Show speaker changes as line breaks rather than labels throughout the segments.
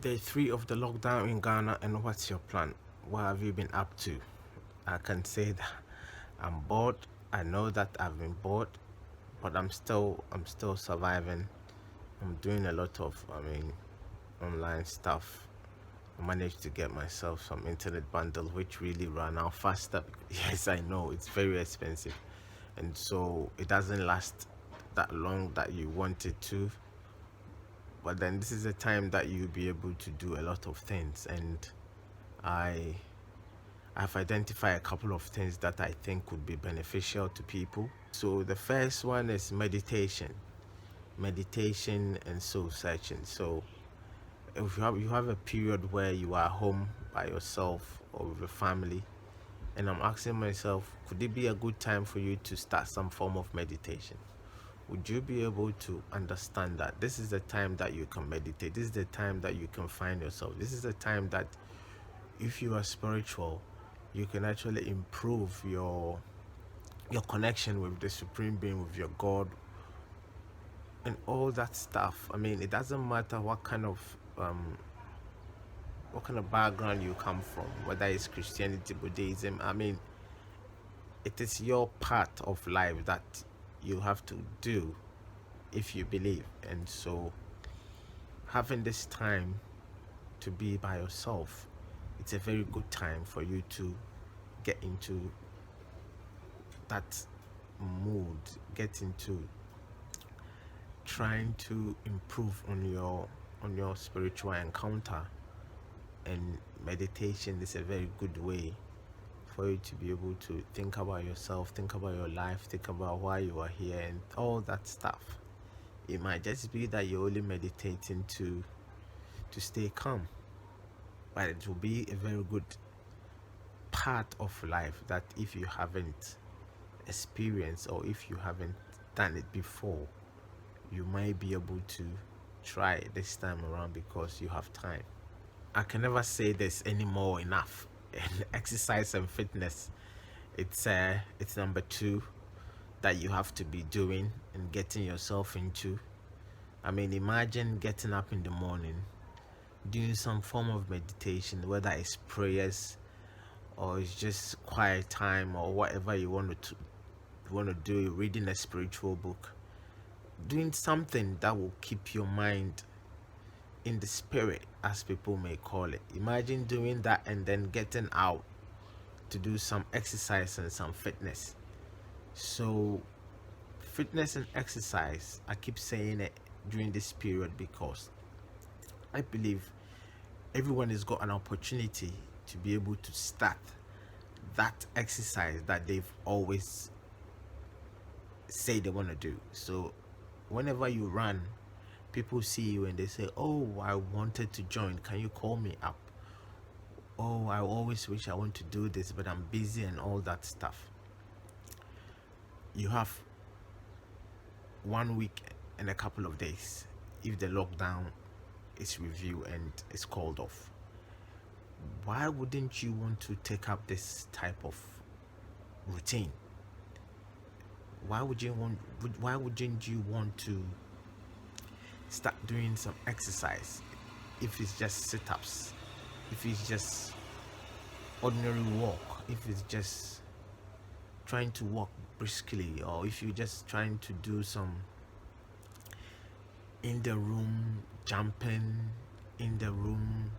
Day 3 of the lockdown in Ghana, and what's your plan? What have you been up to? I can say that I'm bored. I know that I've been bored, but I'm still surviving. I'm doing a lot of online stuff. I managed to get myself some internet bundle which really ran out faster. Yes, I know it's very expensive, and so it doesn't last that long that you want it to. But then this is a time that you'll be able to do a lot of things, and I I've identified a couple of things that I think would be beneficial to people. So the first one is meditation and soul searching. So if you have a period where you are home by yourself or with your family, and I'm asking myself, could it be a good time for you to start some form of meditation? Would you be able to understand that this is the time that you can meditate? This is the time that you can find yourself. This is the time that if you are spiritual, you can actually improve your connection with the supreme being, with your God, and all that stuff. I mean, it doesn't matter what kind of background you come from, whether it's Christianity, Buddhism. I mean, it is your part of life that you have to do if you believe. And so having this time to be by yourself, it's a very good time for you to get into that mood, get into trying to improve on your spiritual encounter. And meditation is a very good way for you to be able to think about yourself, think about your life, think about why you are here, and all that stuff. It might just be that you're only meditating to stay calm, but it will be a very good part of life that if you haven't experienced, or if you haven't done it before, you might be able to try it this time around because you have time. I can never say this anymore enough. And exercise and fitness, it's number 2 that you have to be doing and getting yourself into. I mean, imagine getting up in the morning, doing some form of meditation, whether it's prayers or it's just quiet time or whatever you want to do, reading a spiritual book, doing something that will keep your mind in the spirit, as people may call it. Imagine doing that and then getting out to do some exercise and some fitness. So fitness and exercise, I keep saying it during this period because I believe everyone has got an opportunity to be able to start that exercise that they've always say they want to do. So whenever you run, people see you and they say, oh, I wanted to join, can you call me up? Oh, I always wish I want to do this, but I'm busy, and all that stuff. You have 1 week and a couple of days if the lockdown is reviewed and is called off. Why wouldn't you want to take up this type of routine? Why wouldn't you want to start doing some exercise? If it's just sit-ups, if it's just ordinary walk, if it's just trying to walk briskly, or if you're just trying to do some in the room jumping in the room,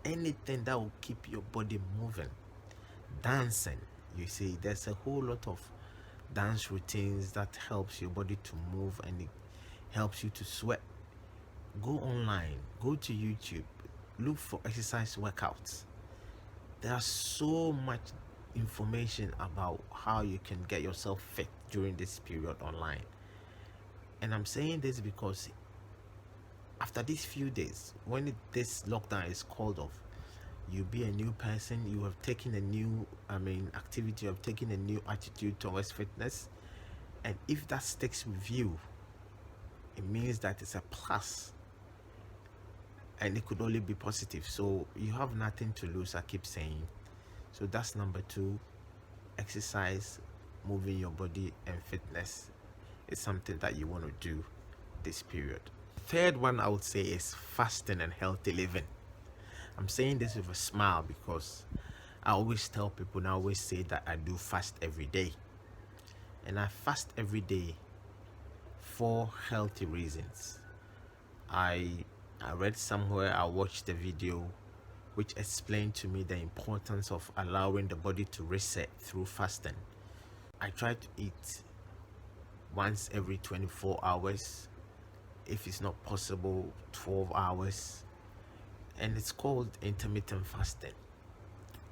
anything that will keep your body moving. Dancing, you see, there's a whole lot of dance routines that helps your body to move, and it helps you to sweat. Go online, go to YouTube, look for exercise workouts. There's so much information about how you can get yourself fit during this period online. And I'm saying this because after these few days, when this lockdown is called off, you'll be a new person. You have taken a new activity, you have taken a new attitude towards fitness. And if that sticks with you, it means that it's a plus, and it could only be positive. So you have nothing to lose, I keep saying. So that's number 2. Exercise, moving your body, and fitness is something that you want to do this period. third one I would say is fasting and healthy living. I'm saying this with a smile because I always tell people and I always say that I do fast every day. And I fast every day for healthy reasons. I read somewhere, I watched a video which explained to me the importance of allowing the body to reset through fasting. I try to eat once every 24 hours, if it's not possible 12 hours, and it's called intermittent fasting.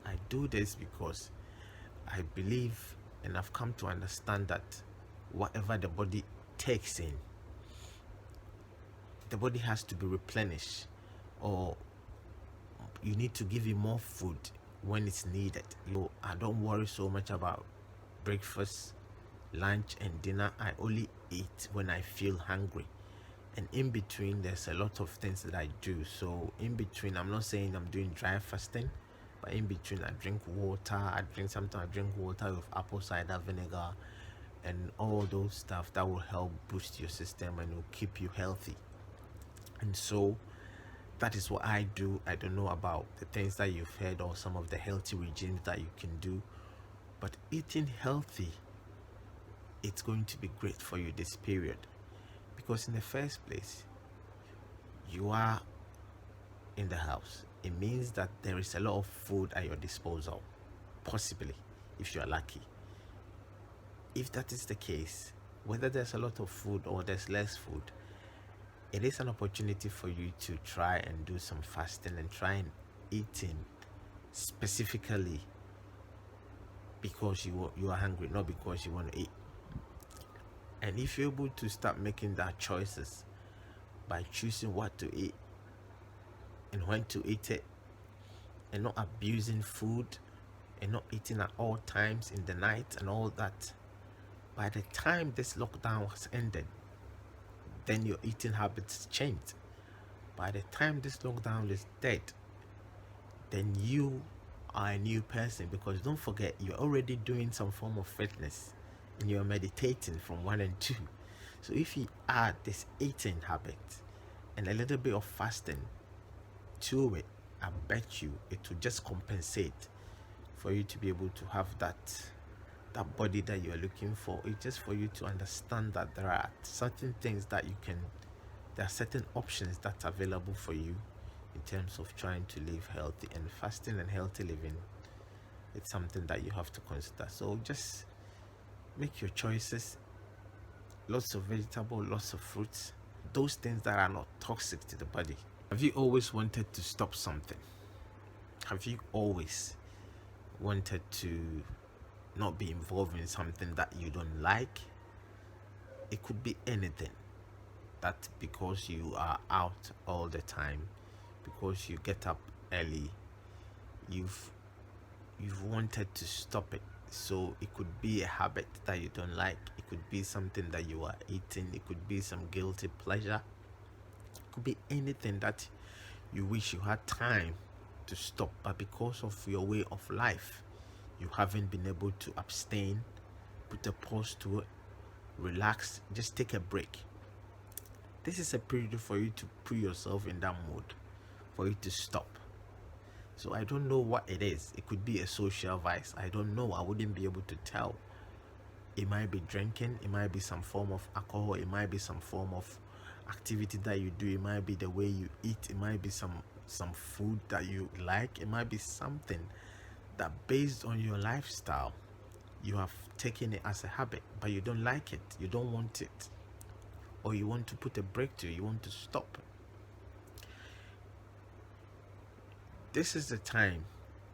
I do this because I believe and I've come to understand that whatever the body takes in, the body has to be replenished, or you need to give it more food when it's needed. I don't worry so much about breakfast, lunch and dinner. I only eat when I feel hungry, and in between there's a lot of things that I do. So in between, I'm not saying I'm doing dry fasting, but in between I drink water. I drink water with apple cider vinegar and all those stuff that will help boost your system and will keep you healthy. And so that is what I do. I don't know about the things that you've heard or some of the healthy regimes that you can do, but eating healthy, it's going to be great for you this period, because in the first place, you are in the house. It means that there is a lot of food at your disposal, possibly, if you are lucky. If that is the case, whether there's a lot of food or there's less food, it is an opportunity for you to try and do some fasting and try and eating specifically because you are hungry, not because you want to eat. And if you're able to start making that choices by choosing what to eat and when to eat it, and not abusing food and not eating at all times in the night and all that, by the time this lockdown has ended, then your eating habits change. By the time this lockdown is dead, then you are a new person, because don't forget, you're already doing some form of fitness and you're meditating from 1 and 2. So if you add this eating habit and a little bit of fasting to it, I bet you it will just compensate for you to be able to have that body that you are looking for. It's just for you to understand that there are certain things that there are certain options that's available for you in terms of trying to live healthy, and fasting and healthy living, it's something that you have to consider. So just make your choices. Lots of vegetable, lots of fruits, those things that are not toxic to the body. Have you always wanted to stop something? Have you always wanted to not be involved in something that you don't like? It could be anything. That because you are out all the time, because you get up early, you've wanted to stop it. So it could be a habit that you don't like, it could be something that you are eating, it could be some guilty pleasure, it could be anything that you wish you had time to stop, but because of your way of life, you haven't been able to abstain, put a pause to it, relax, just take a break. This is a period for you to put yourself in that mood, for you to stop. So I don't know what it is. It could be a social vice. I don't know. I wouldn't be able to tell. It might be drinking. It might be some form of alcohol. It might be some form of activity that you do. It might be the way you eat. It might be some food that you like. It might be something that, based on your lifestyle, you have taken it as a habit, but you don't like it. You don't want it. Or you want to put a break to it. You want to stop. This is the time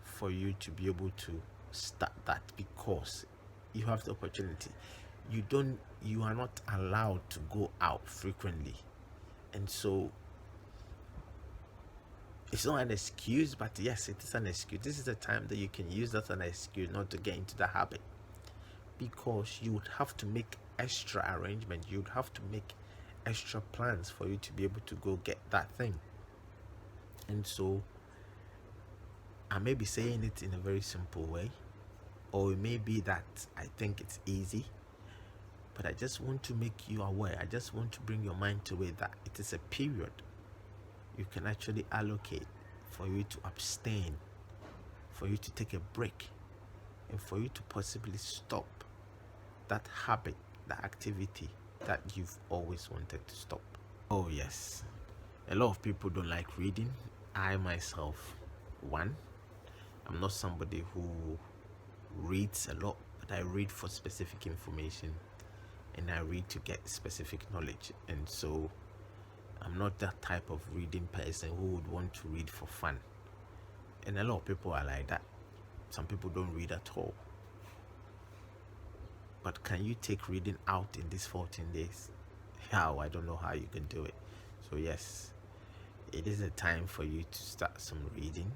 for you to be able to start that, because you have the opportunity. You are not allowed to go out frequently, and so it's not an excuse, but yes, it is an excuse. This is the time that you can use that as an excuse not to get into the habit, because you would have to make extra arrangements. You would have to make extra plans for you to be able to go get that thing. And so I may be saying it in a very simple way, or it may be that I think it's easy, But I just want to make you aware, I just want to bring your mind to it that it is a period you can actually allocate for you to abstain, for you to take a break, and for you to possibly stop that habit, that activity that you've always wanted to stop. Oh, yes, a lot of people don't like reading. I myself, one, I'm not somebody who reads a lot, but I read for specific information and I read to get specific knowledge. And so I'm not that type of reading person who would want to read for fun. And a lot of people are like that. Some people don't read at all. But can you take reading out in these 14 days? How? I don't know how you can do it. So yes, it is a time for you to start some reading.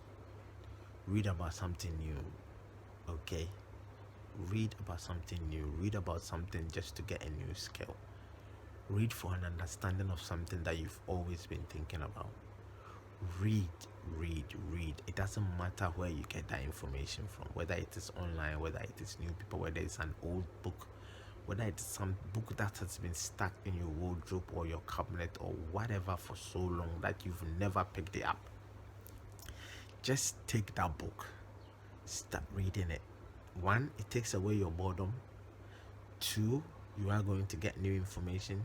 Read about something new. Okay? Read about something new. Read about something just to get a new skill. Read for an understanding of something that you've always been thinking about. Read. It doesn't matter where you get that information from, whether it is online, whether it is new people, whether it's an old book, whether it's some book that has been stuck in your wardrobe or your cabinet or whatever for so long that you've never picked it up. Just take that book, start reading it. One, it takes away your boredom. Two, you are going to get new information.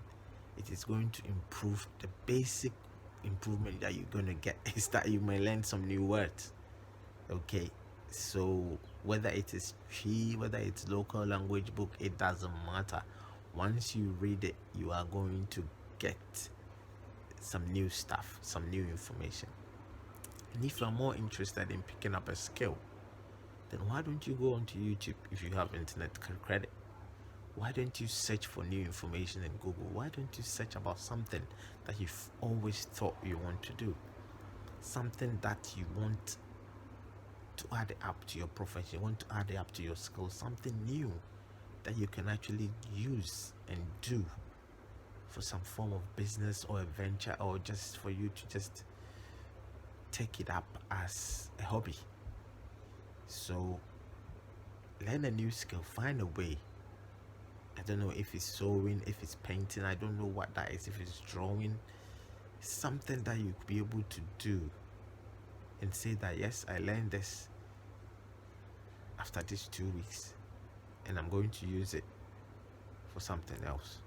It is going to improve. The basic improvement that you're going to get is that you may learn some new words. Okay, so whether it is free, whether it's local language book, it doesn't matter. Once you read it, you are going to get some new stuff, some new information. And if you're more interested in picking up a skill, then why don't you go onto YouTube if you have internet credit? Why don't you search for new information in Google? Why don't you search about something that you've always thought you want to do? Something that you want to add up to your profession, you want to add up to your skills, something new that you can actually use and do for some form of business or a venture, or just for you to just take it up as a hobby. So learn a new skill, find a way. I don't know if it's sewing, if it's painting, I don't know what that is, if it's drawing, something that you could be able to do and say that yes, I learned this after these 2 weeks and I'm going to use it for something else.